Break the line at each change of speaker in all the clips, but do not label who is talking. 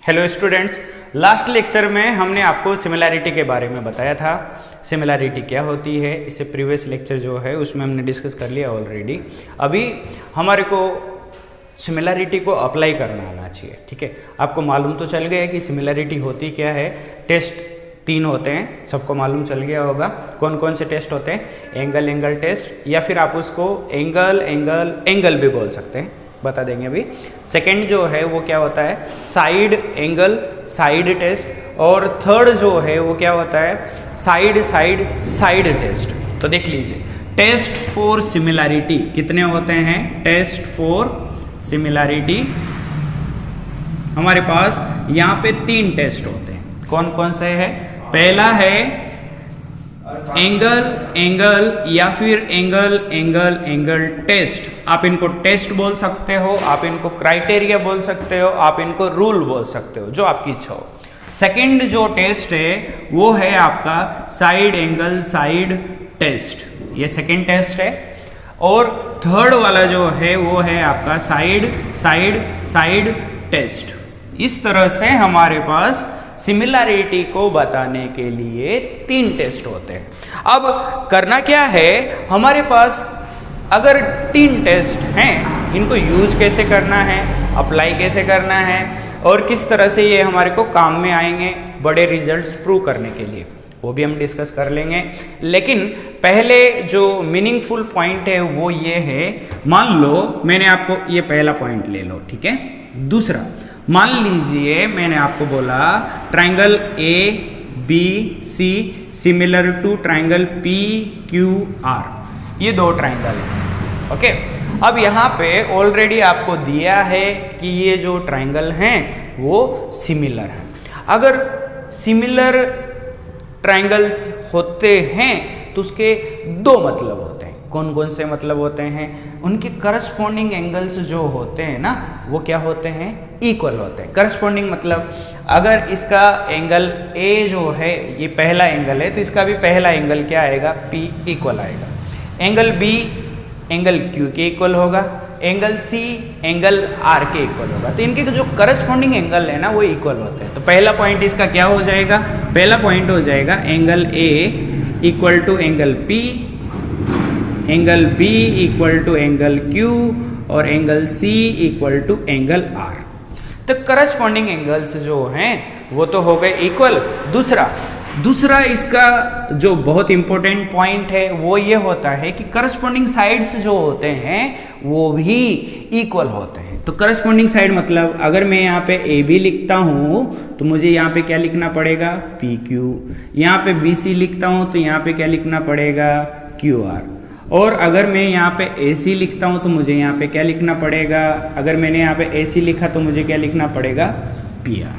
Hello students, last lecture में हमने आपको सिमिलैरिटी के बारे में बताया था। सिमिलैरिटी क्या होती है, इससे प्रीवियस लेक्चर जो है उसमें हमने डिस्कस कर लिया ऑलरेडी। अभी हमारे को सिमिलैरिटी को अप्लाई करना आना चाहिए। ठीक है, आपको मालूम तो चल गया कि सिमिलैरिटी होती क्या है। टेस्ट 3 होते हैं, सबको मालूम चल गया होगा। कौन कौन से टेस्ट होते हैं? एंगल टेस्ट, या फिर आप उसको एंगल भी बोल सकते हैं, बता देंगे अभी। सेकंड जो है वो क्या होता है? Side test. और थर्ड जो है वो क्या होता है? Side test. तो देख लीजिए, टेस्ट फॉर सिमिलैरिटी कितने होते हैं? टेस्ट फॉर सिमिलैरिटी हमारे पास यहाँ पे 3 टेस्ट होते हैं। कौन कौन से हैं? पहला है एंगल या फिर एंगल टेस्ट। आप इनको टेस्ट बोल सकते हो, आप इनको क्राइटेरिया बोल सकते हो, आप इनको रूल बोल सकते हो, जो आपकी इच्छा हो। सेकंड जो टेस्ट है वो है आपका साइड टेस्ट, ये सेकंड टेस्ट है। और थर्ड वाला जो है वो है आपका साइड टेस्ट। इस तरह से हमारे पास सिमिलैरिटी को बताने के लिए 3 टेस्ट होते हैं। अब करना क्या है, हमारे पास अगर 3 टेस्ट हैं, इनको यूज कैसे करना है, अप्लाई कैसे करना है और किस तरह से ये हमारे को काम में आएंगे बड़े रिजल्ट्स प्रूव करने के लिए, वो भी हम डिस्कस कर लेंगे। लेकिन पहले जो मीनिंगफुल पॉइंट है वो ये है, मान लो मैंने आपको ये पहला पॉइंट ले लो, ठीक है। दूसरा, मान लीजिए मैंने आपको बोला triangle ABC similar to triangle PQR, ये 2 ट्राइंगल हैं। ओके, अब यहाँ पे ऑलरेडी आपको दिया है कि ये जो ट्राइंगल हैं वो सिमिलर हैं। अगर सिमिलर ट्राइंगल्स होते हैं तो उसके 2 मतलब होते हैं। कौन कौन से मतलब होते हैं? उनके करस्पॉन्डिंग एंगल्स जो होते हैं ना, वो क्या होते हैं? इक्वल होते हैं। करस्पॉन्डिंग मतलब अगर इसका एंगल A जो है ये पहला एंगल है तो इसका भी पहला एंगल क्या आएगा? P इक्वल आएगा। एंगल B एंगल Q के इक्वल होगा, एंगल C एंगल R के इक्वल होगा। तो इनके जो करस्पॉन्डिंग एंगल है ना वो इक्वल होते हैं। तो पहला पॉइंट इसका क्या हो जाएगा? पहला पॉइंट हो जाएगा angle A equal to angle P, angle B equal to angle Q और angle C equal to angle R। तो करस्पॉन्डिंग एंगल्स जो हैं वो तो हो गए इक्वल। दूसरा इसका जो बहुत इंपॉर्टेंट पॉइंट है वो ये होता है कि करस्पॉन्डिंग साइड्स जो होते हैं वो भी इक्वल होते हैं। तो करस्पॉन्डिंग साइड मतलब अगर मैं यहाँ पे AB लिखता हूँ तो मुझे यहाँ पे क्या लिखना पड़ेगा? PQ। यहाँ पे BC लिखता हूँ तो यहाँ पे क्या लिखना पड़ेगा? QR। और अगर मैं यहाँ पे AC लिखता हूँ तो मुझे यहाँ पे क्या लिखना पड़ेगा? अगर मैंने यहाँ पे AC लिखा तो मुझे क्या लिखना पड़ेगा? PR।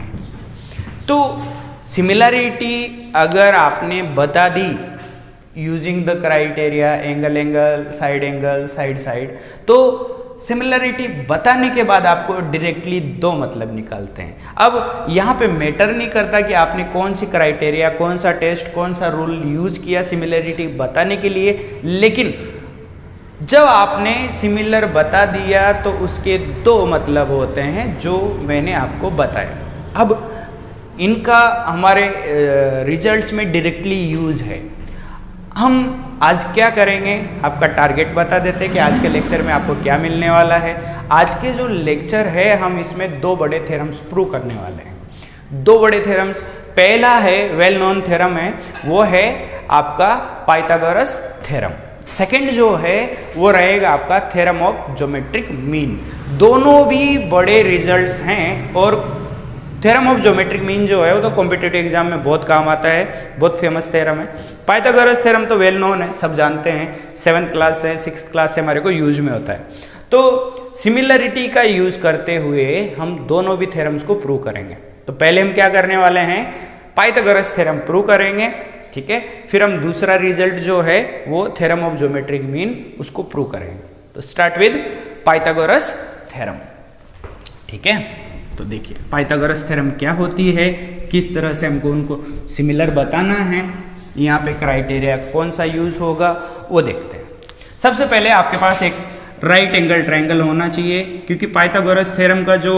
तो सिमिलैरिटी अगर आपने बता दी using the criteria angle side, तो सिमिलैरिटी बताने के बाद आपको डायरेक्टली 2 मतलब निकलते हैं। अब यहाँ पे मैटर नहीं करता कि आपने कौन सी क्राइटेरिया, कौन सा टेस्ट, कौन सा रूल यूज किया सिमिलैरिटी बताने के लिए, लेकिन जब आपने सिमिलर बता दिया तो उसके 2 मतलब होते हैं जो मैंने आपको बताया। अब इनका हमारे रिजल्ट्स में डायरेक्टली यूज है। हम आज क्या करेंगे, आपका टारगेट बता देते हैं कि आज के लेक्चर में आपको क्या मिलने वाला है। आज के जो लेक्चर है हम इसमें 2 बड़े थ्योरम्स प्रूव करने वाले हैं। 2 बड़े थ्योरम्स, पहला है वेल नोन थ्योरम है, वो है आपका पाइथागोरस थ्योरम। सेकंड जो है वो रहेगा आपका थ्योरम ऑफ ज्योमेट्रिक मीन। दोनों भी बड़े रिजल्ट्स हैं और थ्योरम ऑफ ज्योमेट्रिक मीन जो है वो तो कॉम्पिटिटिव एग्जाम में बहुत काम आता है, बहुत फेमस थ्योरम है। पाइथागोरस थ्योरम तो वेल नोन है, सब जानते हैं, 7th क्लास से 6th क्लास से हमारे को यूज में होता है। तो सिमिलैरिटी का यूज करते हुए हम दोनों भी थ्योरम्स को प्रूव करेंगे। तो पहले हम क्या करने वाले हैं? पाइथागोरस थ्योरम प्रूव करेंगे, ठीक है। फिर हम दूसरा रिजल्ट जो है वो थ्योरम ऑफ ज्योमेट्रिक मीन उसको प्रूव करेंगे। तो स्टार्ट विद पाइथागोरस थ्योरम, ठीक है। तो देखिए पाइथागोरस थ्योरम क्या होती है, किस तरह से हमको उनको सिमिलर बताना है, यहाँ पे क्राइटेरिया कौन सा यूज होगा वो देखते हैं। सबसे पहले आपके पास एक राइट एंगल ट्रायंगल होना चाहिए, क्योंकि पाइथागोरस थ्योरम का जो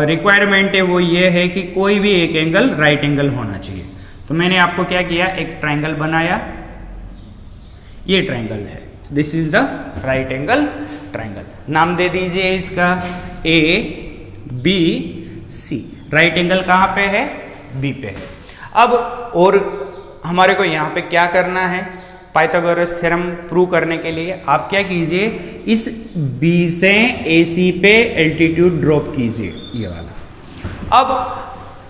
रिक्वायरमेंट है वो ये है कि कोई भी एक एंगल राइट एंगल होना चाहिए। तो मैंने आपको क्या किया, एक ट्रायंगल बनाया, ये ट्रायंगल है, this is the right angle triangle. नाम दे दीजिए इसका A B C. Right angle कहाँ पे है, बी पे है। अब और हमारे को यहाँ पे क्या करना है, पाइथागोरस थ्योरम प्रूव करने के लिए आप क्या कीजिए, इस B से AC पे एल्टीट्यूड ड्रॉप कीजिए, ये वाला। अब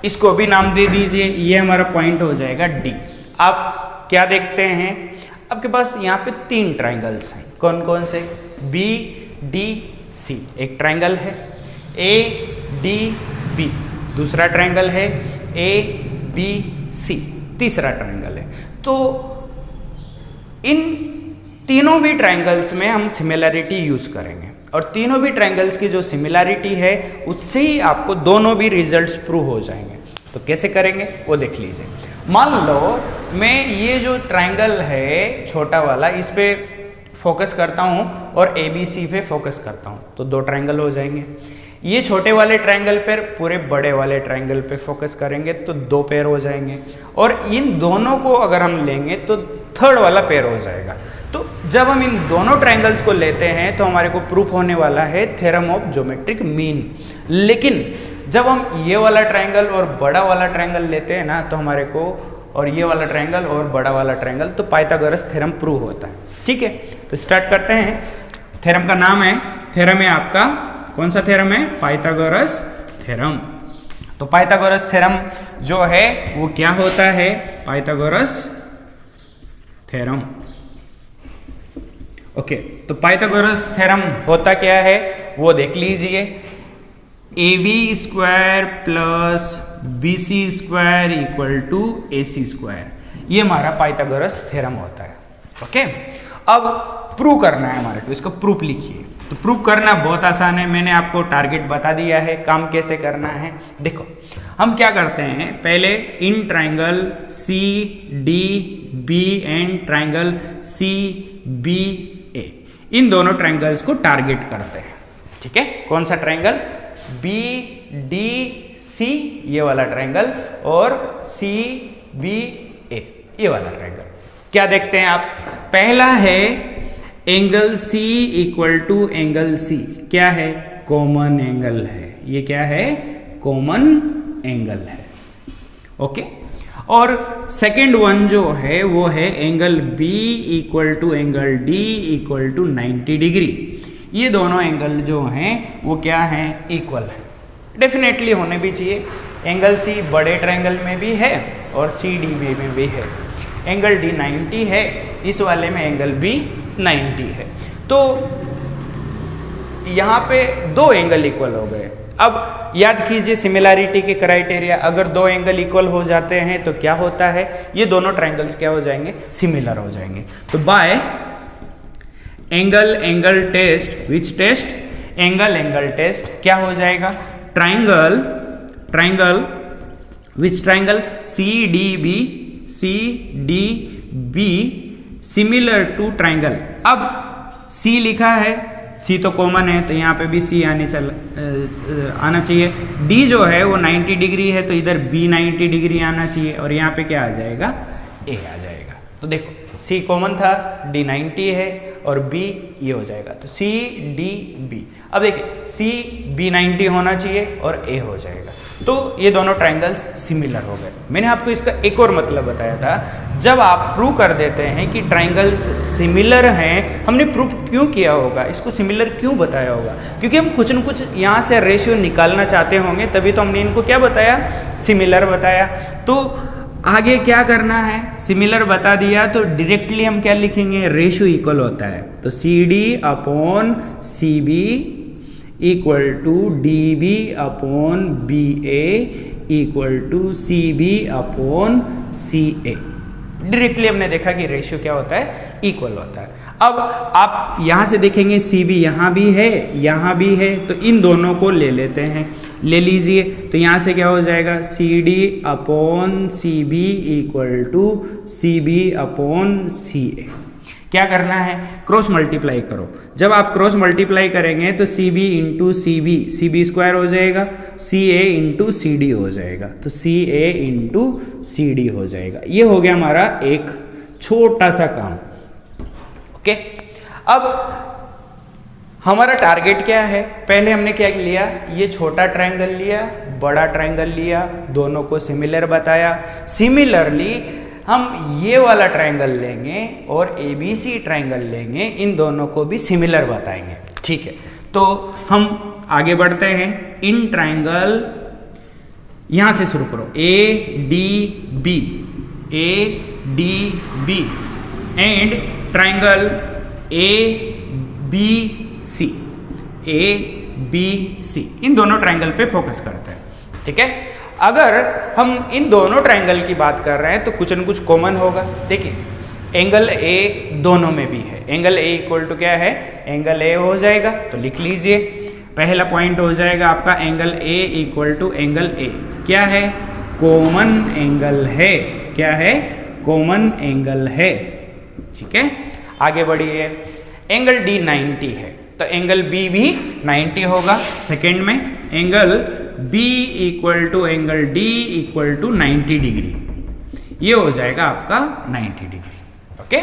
इसको भी नाम दे दीजिए, ये हमारा पॉइंट हो जाएगा D। आप क्या देखते हैं, आपके पास यहाँ पे 3 ट्राइंगल्स हैं, कौन कौन से, B D C एक ट्राइंगल है, A D B दूसरा ट्राइंगल है, A B C तीसरा ट्राइंगल है। तो इन तीनों भी ट्रायंगल्स में हम सिमिलैरिटी यूज करेंगे, और तीनों भी ट्रायंगल्स की जो सिमिलैरिटी है उससे ही आपको दोनों भी रिजल्ट्स प्रूव हो जाएंगे। तो कैसे करेंगे वो देख लीजिए। मान लो मैं ये जो ट्रायंगल है छोटा वाला, इस पे फोकस करता हूँ और ABC पे फोकस करता हूँ, तो 2 ट्रायंगल हो जाएंगे। ये छोटे वाले ट्रायंगल पर पूरे बड़े वाले ट्रायंगल पे फोकस करेंगे तो 2 पेयर हो जाएंगे, और इन दोनों को अगर हम लेंगे तो 3rd वाला पेयर हो जाएगा। तो जब हम इन दोनों ट्रायंगल्स को लेते हैं तो हमारे को प्रूफ होने वाला है थ्योरम ऑफ ज्योमेट्रिक मीन। लेकिन जब हम ये वाला ट्रायंगल और बड़ा वाला ट्रायंगल लेते हैं ना, तो हमारे को, और ये वाला ट्रायंगल और बड़ा वाला ट्रायंगल, तो पाइथागोरस थ्योरम प्रूव होता है। ठीक है, तो स्टार्ट करते हैं। थ्योरम का नाम है, थ्योरम है आपका, कौन सा थ्योरम है, पाइथागोरस थ्योरम। तो पाइथागोरस थ्योरम जो है वो क्या होता है, पाइथागोरस थ्योरम। ओके, तो पाइथागोरस थ्योरम होता क्या है वो देख लीजिए। AB² plus BC² equal to AC², ये हमारा पाइथागोरस थ्योरम होता है। ओके, अब प्रूव करना है हमारे को, इसको प्रूफ लिखिए। तो प्रूव करना बहुत आसान है, मैंने आपको टारगेट बता दिया है, काम कैसे करना है। देखो हम क्या करते हैं, पहले in triangle CDB and triangle CBA, इन दोनों ट्राइंगल्स को टारगेट करते हैं। ठीक है, कौन सा ट्राइंगल, BDC ये वाला ट्राइंगल, और CBA ये वाला ट्राइंगल। क्या देखते हैं आप, पहला है angle C equal to angle C, क्या है, कॉमन एंगल है, ये क्या है, कॉमन एंगल है। ओके, और सेकेंड वन जो है वो है angle B equal to angle D equal to 90 degree. ये दोनों एंगल जो हैं वो क्या हैं, इक्वल है। डेफिनेटली होने भी चाहिए। एंगल C बड़े ट्रायंगल में भी है और CDB में भी है। एंगल D 90 है, इस वाले में एंगल B 90 है। तो यहाँ पे 2 एंगल इक्वल हो गए। अब याद कीजिए सिमिलैरिटी के क्राइटेरिया, अगर 2 एंगल इक्वल हो जाते हैं तो क्या होता है, ये दोनों ट्रायंगल्स क्या हो जाएंगे, सिमिलर हो जाएंगे। तो by angle test, which test, angle test, क्या हो जाएगा, triangle which triangle CDB similar to triangle. अब C लिखा है, C तो कॉमन है तो यहाँ पे भी C आना चाहिए। D जो है वो 90 डिग्री है तो इधर B 90 डिग्री आना चाहिए, और यहाँ पे क्या आ जाएगा, A आ जाएगा। तो देखो C कॉमन था, D 90 है और B ये हो जाएगा, तो CDB। अब देखिए C B 90 होना चाहिए और A हो जाएगा, तो ये दोनों ट्रायंगल्स सिमिलर हो गए। मैंने आपको इसका एक और मतलब बताया था, जब आप प्रूव कर देते हैं कि ट्रायंगल्स सिमिलर हैं, हमने प्रूव क्यों किया होगा, इसको सिमिलर क्यों बताया होगा, क्योंकि हम कुछ न कुछ यहाँ से रेशियो निकालना चाहते होंगे, तभी तो हमने इनको क्या बताया, सिमिलर बताया। तो आगे क्या करना है, सिमिलर बता दिया तो डायरेक्टली हम क्या लिखेंगे, रेशियो इक्वल होता है, तो CD upon CB equal to DB upon BA equal to CB upon CA। Directly हमने देखा कि रेशियो क्या होता है, इक्वल होता है। अब आप यहाँ से देखेंगे CB यहाँ भी है, यहाँ भी है, तो इन दोनों को ले लेते हैं, ले लीजिए। तो यहाँ से क्या हो जाएगा, CD upon CB equal to CB upon CA। क्या करना है, क्रॉस मल्टीप्लाई करो। जब आप क्रॉस मल्टीप्लाई करेंगे तो C B into C B square हो जाएगा, सी ए इंटू सी डी हो जाएगा, तो सी ए इंटू सी डी हो जाएगा। ये हो गया हमारा एक छोटा सा काम। ओके, अब हमारा टारगेट क्या है, पहले हमने क्या लिया, ये छोटा ट्रायंगल लिया, बड़ा ट्रायंगल लिया, दोनों को सिमिलर बताया। सिमिलरली हम ये वाला ट्रायंगल लेंगे और ABC ट्रायंगल लेंगे, इन दोनों को भी सिमिलर बताएंगे। ठीक है, तो हम आगे बढ़ते हैं। इन ट्रायंगल, यहां से शुरू करो, ADB एंड ट्रायंगल ABC, इन दोनों ट्रायंगल पे फोकस करते हैं। ठीक है, अगर हम इन दोनों ट्रायंगल की बात कर रहे हैं तो कुछ न कुछ कॉमन होगा। देखिए, एंगल ए दोनों में भी है, एंगल ए इक्वल टू क्या है, एंगल ए हो जाएगा, तो लिख लीजिए। पहला पॉइंट हो जाएगा आपका angle A equal to angle A, क्या है, कॉमन एंगल है, क्या है, कॉमन एंगल है। ठीक है, आगे बढ़िए। एंगल डी 90 है, तो एंगल बी भी 90 होगा। सेकेंड में angle B equal to angle D equal to 90 degree, ये हो जाएगा आपका 90 डिग्री। ओके,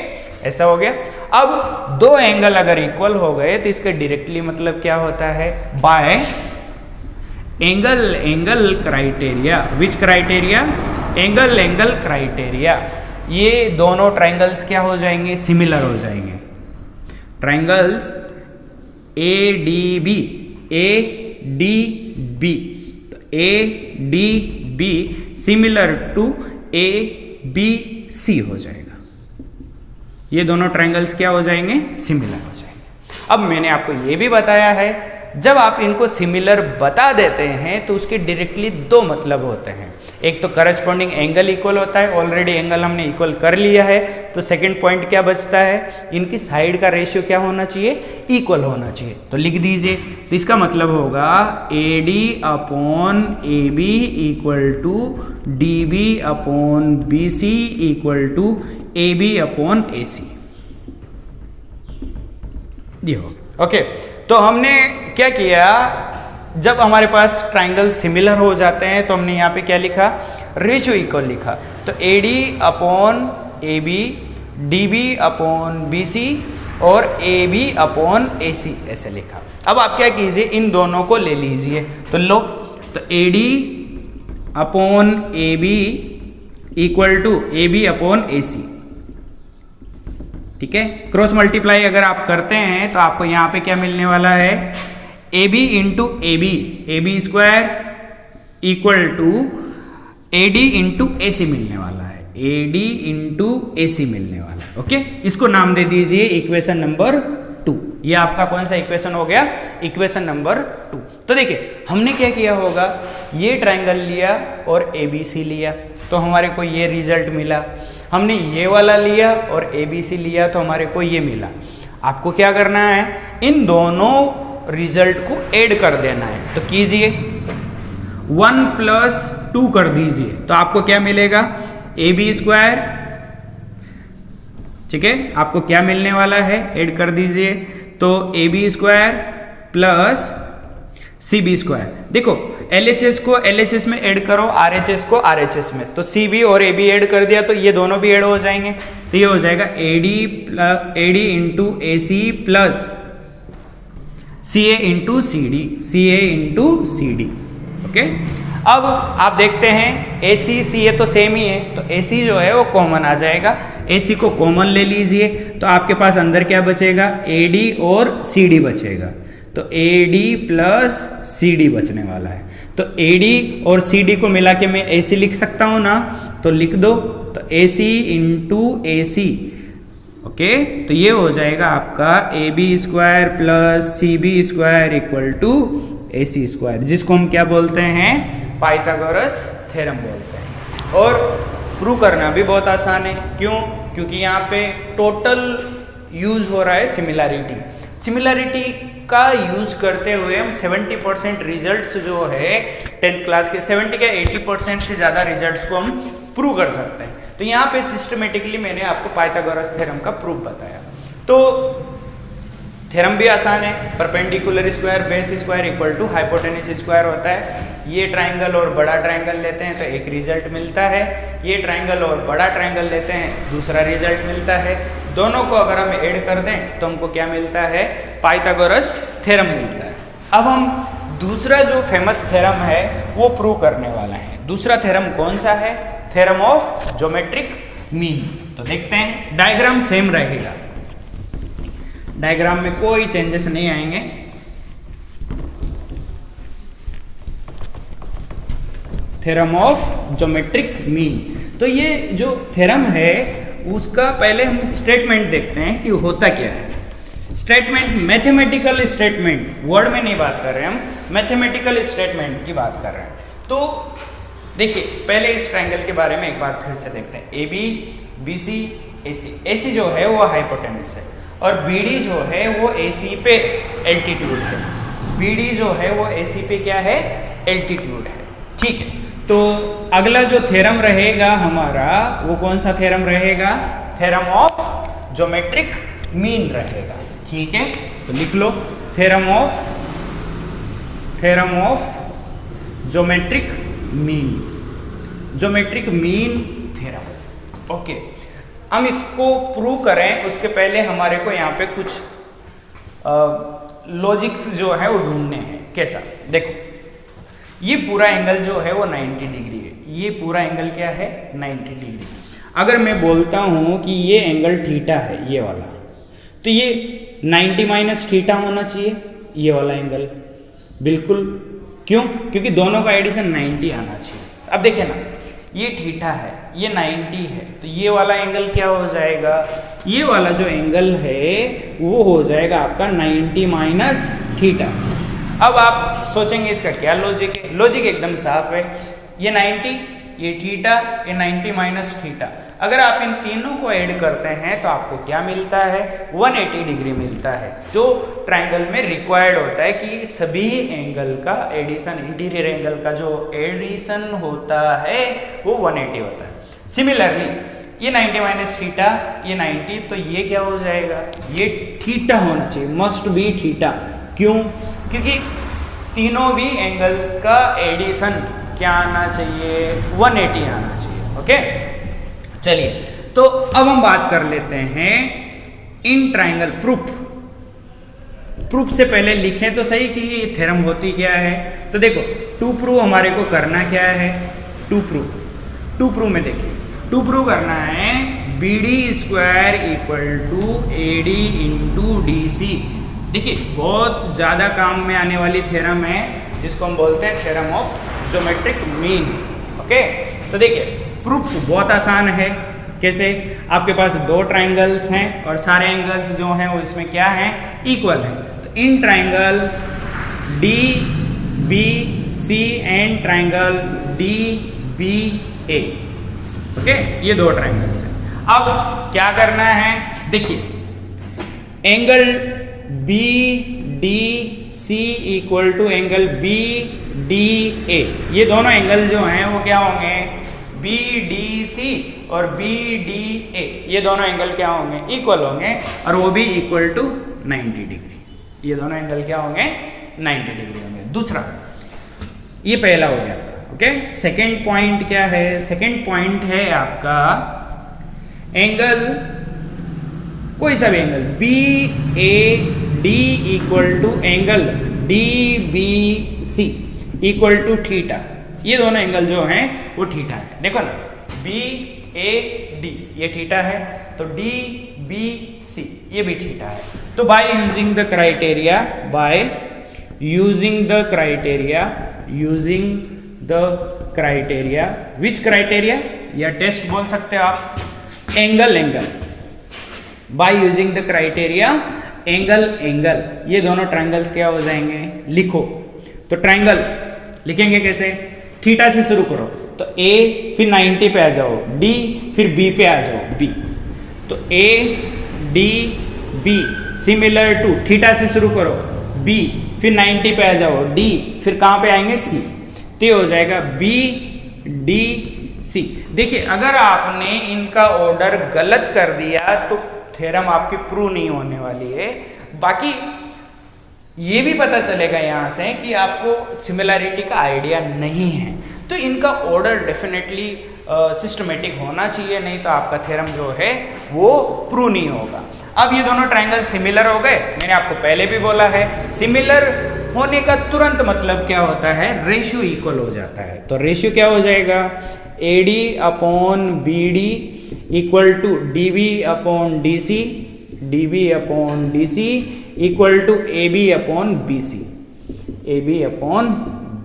ऐसा हो गया। अब दो एंगल अगर इक्वल हो गए तो इसका डायरेक्टली मतलब क्या होता है, by angle criteria. Which criteria, angle criteria. ये दोनों ट्रायंगल्स क्या हो जाएंगे, सिमिलर हो जाएंगे। Triangles ADB ADB similar to ABC हो जाएगा। ये दोनों ट्रायंगल्स क्या हो जाएंगे, सिमिलर हो जाएंगे। अब मैंने आपको ये भी बताया है, जब आप इनको सिमिलर बता देते हैं तो उसके डायरेक्टली दो मतलब होते हैं। एक तो करस्पॉन्डिंग एंगल इक्वल होता है, ऑलरेडी एंगल हमने इक्वल कर लिया है, तो सेकंड पॉइंट क्या बचता है, इनकी साइड का रेशियो क्या होना चाहिए, इक्वल होना चाहिए। तो लिख दीजिए, तो इसका मतलब होगा AD upon AB equal to DB upon BC equal to AB upon AC। ये हो। ओके, तो हमने क्या किया, जब हमारे पास ट्रायंगल सिमिलर हो जाते हैं तो हमने यहाँ पे क्या लिखा, रेशियो इक्वल लिखा। तो AD upon AB, DB upon BC और AB अपॉन AC ऐसे लिखा। अब आप क्या कीजिए, इन दोनों को ले लीजिए, तो लो, तो AD upon AB equal to AB upon AC। ठीक है, क्रॉस मल्टीप्लाई अगर आप करते हैं तो आपको यहाँ पे क्या मिलने वाला है, AB into AB square equal to AD into AC मिलने वाला है, AD इंटू AC मिलने वाला है। ओके, इसको नाम दे दीजिए इक्वेशन नंबर 2। ये आपका कौन सा इक्वेशन हो गया, इक्वेशन नंबर 2। तो देखिए, हमने क्या किया होगा, ये ट्रायंगल लिया और ABC लिया, तो हमारे को ये रिजल्ट मिला। हमने ये वाला लिया और ABC लिया, तो हमारे को ये मिला। आपको क्या करना है, इन दोनों रिजल्ट को ऐड कर देना है, तो कीजिए 1 प्लस 2 कर दीजिए, तो आपको क्या मिलेगा, AB स्क्वायर। ठीक है, आपको क्या मिलने वाला है, ऐड कर दीजिए, तो AB square plus CB square. देखो, LHS को LHS में ऐड करो, RHS को RHS में, तो CB और AB ऐड कर दिया तो ये दोनों भी ऐड हो जाएंगे, तो ये हो जाएगा AD into AC plus CA into CD। Okay, अब आप देखते हैं AC CA तो सेम ही है, तो AC जो है वो कॉमन आ जाएगा। AC को कॉमन ले लीजिए, तो आपके पास अंदर क्या बचेगा, AD और CD बचेगा, तो AD प्लस CD बचने वाला है। तो AD और CD को मिला के मैं AC लिख सकता हूँ ना, तो लिख दो, तो AC इंटू AC। ओके, तो ये हो जाएगा आपका AB square plus CB square equal to AC square, जिसको हम क्या बोलते हैं, पाइथागोरस थ्योरम बोलते हैं। और प्रूव करना भी बहुत आसान है, क्यों, क्योंकि यहाँ पे टोटल यूज हो रहा है सिमिलैरिटी का यूज करते हुए हम 70% रिजल्ट्स जो है 10th क्लास के 70 के 80% से ज़्यादा रिजल्ट्स को हम प्रूव कर सकते हैं। तो यहाँ पे सिस्टमेटिकली मैंने आपको पाइथागोरस थ्योरम का प्रूफ बताया। तो थ्योरम भी आसान है, perpendicular square base square equal to hypotenuse square होता है। ये ट्राइंगल और बड़ा ट्राइंगल लेते हैं तो एक रिजल्ट मिलता है, ये ट्राइंगल और बड़ा ट्राइंगल लेते हैं दूसरा रिजल्ट मिलता है। दोनों को अगर हम ऐड कर दें तो हमको क्या मिलता है, पाइथागोरस थ्योरम मिलता है। अब हम दूसरा जो फेमस थ्योरम है वो प्रूव करने वाला है। दूसरा थ्योरम कौन सा है, थ्योरम ऑफ ज्योमेट्रिक मीन। तो देखते हैं, डायग्राम सेम रहेगा, डायग्राम में कोई चेंजेस नहीं आएंगे। Theorem of geometric mean. तो ये जो थ्योरम है उसका पहले हम स्टेटमेंट देखते हैं कि होता क्या है। स्टेटमेंट मैथमेटिकल स्टेटमेंट, वर्ड में नहीं बात कर रहे हैं हम, मैथमेटिकल स्टेटमेंट की बात कर रहे हैं। तो देखिए पहले इस ट्रायंगल के बारे में एक बार फिर से देखते हैं। ए बी, बी सी, ए सी। ए सी जो है वो हाइपोटेन्यूज है और बी डी जो है वो ए सी पे एल्टीट्यूड है। बी डी जो है वो ए सी पे क्या है, एल्टीट्यूड है। ठीक है, तो अगला जो थ्योरम रहेगा हमारा वो कौन सा थ्योरम रहेगा, थ्योरम ऑफ ज्योमेट्रिक मीन रहेगा। ठीक है, तो लिख लो theorem of geometric mean, geometric mean theorem. Okay, हम इसको प्रूव करें उसके पहले हमारे को यहाँ पे कुछ लॉजिक्स जो है वो ढूंढने हैं। कैसा, देखो ये पूरा एंगल जो है वो 90 डिग्री है, ये पूरा एंगल क्या है 90 डिग्री। अगर मैं बोलता हूँ कि ये एंगल थीटा है ये वाला, तो ये 90 माइनस थीटा होना चाहिए ये वाला एंगल, बिल्कुल। क्यों, क्योंकि दोनों का एडिशन 90 आना चाहिए। अब देखिए ना, ये थीटा है, ये 90 है, तो ये वाला एंगल क्या हो जाएगा, ये वाला जो एंगल है वो हो जाएगा आपका 90 माइनस थीटा। अब आप सोचेंगे इसका क्या लॉजिक है, लॉजिक एकदम साफ है। ये 90, ये थीटा, ये 90 माइनस थीटा। अगर आप इन तीनों को ऐड करते हैं तो आपको क्या मिलता है, 180 डिग्री मिलता है, जो ट्रायंगल में रिक्वायर्ड होता है कि सभी एंगल का एडिशन, इंटीरियर एंगल का जो एडिशन होता है वो 180 होता है। सिमिलरली ये 90 माइनस थीटा, ये 90, तो ये क्या हो जाएगा, ये थीटा होना चाहिए, मस्ट बी थीटा। क्यों, क्योंकि तीनों भी एंगल्स का एडिशन क्या आना चाहिए, 180 आना चाहिए। ओके, चलिए तो अब हम बात कर लेते हैं इन ट्रायंगल प्रूफ से पहले लिखें तो सही कि ये थ्योरम होती क्या है। तो देखो टू प्रूव हमारे को करना क्या है, टू प्रूव में देखिए, टू प्रूव करना है B D square equal to A D into D C. देखिए बहुत ज़्यादा काम में आने वाली थ्योरम है जिसको हम बोलते हैं theorem of geometric mean. Okay, तो देखिए प्रूफ बहुत आसान है। कैसे, आपके पास दो ट्रायंगल्स हैं और सारे एंगल्स जो हैं वो इसमें क्या हैं, इक्वल हैं। तो इन triangle D B C and triangle D B A, okay, ये दो ट्रायंगल्स हैं। अब क्या करना है, देखिए angle B D C equal to angle B D A, ये दोनों एंगल जो हैं वो क्या होंगे, बी डी सी और बी डी ए, ये दोनों एंगल क्या होंगे, इक्वल होंगे और वो भी इक्वल टू 90 डिग्री। ये दोनों एंगल क्या होंगे, 90 डिग्री होंगे। दूसरा, ये पहला हो गया आपका। ओके, सेकेंड पॉइंट क्या है, सेकेंड पॉइंट है आपका एंगल, कोई सा भी angle B A D equal to angle D B C equal to theta. ये दोनों एंगल जो हैं वो थीटा है। देखो ना, बी ए डी ये थीटा है, तो डी बी सी ये भी थीटा है। तो by using the criteria, which criteria, या टेस्ट बोल सकते हो आप, angle, by using the criteria angle, ये दोनों ट्रायंगल्स क्या हो जाएंगे, लिखो। तो ट्रायंगल लिखेंगे कैसे, थीटा से शुरू करो, तो ए फिर 90 पे आ जाओ, डी फिर बी पे आ जाओ, बी, तो A D B similar to, theta से शुरू करो, बी फिर 90 पे आ जाओ, डी फिर कहाँ पे आएंगे, सी, तो ये हो जाएगा बी डी सी। देखिए अगर आपने इनका ऑर्डर गलत कर दिया तो थ्योरम आपकी प्रूव नहीं होने वाली है। बाकी ये भी पता चलेगा यहाँ से कि आपको सिमिलैरिटी का आइडिया नहीं है, तो इनका ऑर्डर डेफिनेटली सिस्टमेटिक होना चाहिए, नहीं तो आपका थ्योरम जो है वो प्रूव नहीं होगा। अब ये दोनों ट्रायंगल सिमिलर हो गए, मैंने आपको पहले भी बोला है सिमिलर होने का तुरंत मतलब क्या होता है, रेशियो इक्वल हो जाता है। तो रेशियो क्या हो जाएगा, AD upon BD equal to DB upon DC, DB upon DC equal to AB upon BC, AB upon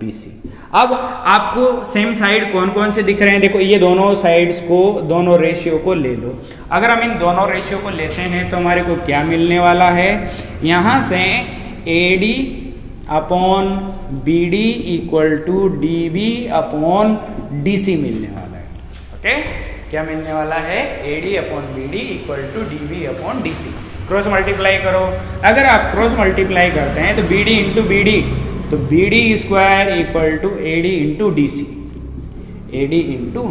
BC। अब आपको सेम साइड कौन कौन से दिख रहे हैं, देखो ये दोनों साइड्स को, दोनों रेशियो को ले लो। अगर हम इन दोनों रेशियो को लेते हैं तो हमारे को क्या मिलने वाला है, यहाँ से AD upon BD equal to DB upon DC मिलने वाला है। ओके, क्या मिलने वाला है, AD upon BD equal to DB upon DC। Cross multiply करो, अगर आप क्रॉस मल्टीप्लाई करते हैं तो BD इंटू BD, तो BD square equal to AD into DC, AD into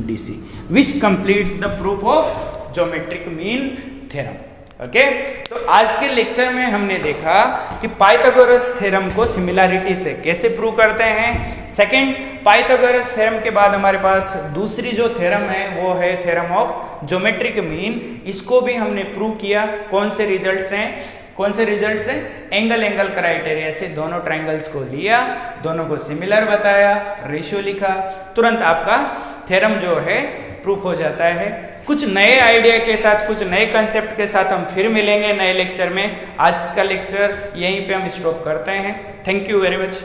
DC, which completes the proof of geometric mean theorem. Okay, तो आज के लेक्चर में हमने देखा कि पाइथागोरस थ्योरम को सिमिलैरिटी से कैसे प्रूव करते हैं। सेकंड, पाइथागोरस थ्योरम के बाद हमारे पास दूसरी जो थ्योरम है वो है थ्योरम ऑफ ज्योमेट्रिक मीन। इसको भी हमने प्रूव किया। कौन से रिजल्ट्स हैं, कौन से रिजल्ट्स हैं, एंगल एंगल क्राइटेरिया से दोनों ट्रायंगल्स को लिया, दोनों को सिमिलर बताया, रेशियो लिखा, तुरंत आपका थ्योरम जो है प्रूफ हो जाता है। कुछ नए आइडिया के साथ, कुछ नए कंसेप्ट के साथ हम फिर मिलेंगे नए लेक्चर में। आज का लेक्चर यहीं पे हम स्टॉप करते हैं। Thank you very much.